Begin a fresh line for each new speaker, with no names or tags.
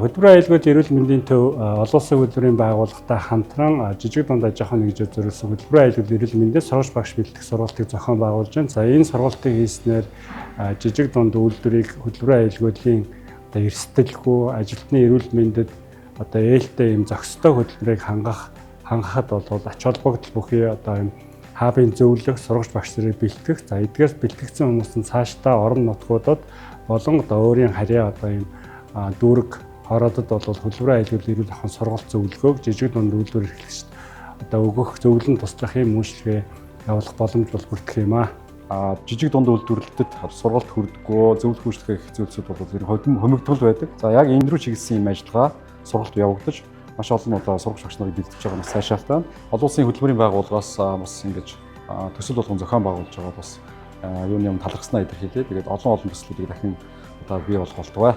Хөтөлбөрийн аюулгүй эрүүл мэндийн төв олон улсын хөтөлбөрийн байгууллагатай хамтран жижиг дунд аж ахуйн нэгжээр зориулсан хөтөлбөрийн аюулгүй эрүүл мэндийн сургууль багш бэлтгэх сургалтыг зохион байгуулж байна. За энэ сургалтыг хийснээр жижиг дунд үйлдвэрийг хөтөлбөрийн аюулгүйн эрсдэлгүй ажилтны эрүүл мэндэд ээлтэй юм зохистой хөтөлбөрийг хангахад бол ач холбогдол бүхий ийм хабын зөвлөх сургууль багш нарыг бэлтгэх. За эдгээрс бэлтгэгдсэн хүмүүс нь цаашдаа орон нутгуудад болон өөрийн харьяа ийм дүүрэг хороодод бол хөтөлбөрийн аюулгүй эрүүл ахуйн сургалт зөвлөгөөг жижиг дунд үйлдвэр эрхлэгчид өгөх зөвлөн туслах юм үйлчлэгээ явуулах боломж бол бүрдэх юм аа.
Жижиг дунд үйлдвэрлэлтэд сургалт хүрдэггүй зөвлөх үйлчлэгээ их зүйлсүүд бол хомигдгол байдаг. За яг энэ рүү чиглэсэн юм ажиллагаа сургалт явагдаж маш олон сургууль багш нарыг бэлтгэж байгаа нь сайшаалтай. Олон улсын хөтөлбөрийн байгууллагаас бас ингэж төсөл болгон зохион байгуулж байгаа бас юуны юм талархснаа илэрхийлээ. Тэгээд олон төслүүдийг дахин бий болгох болтугай.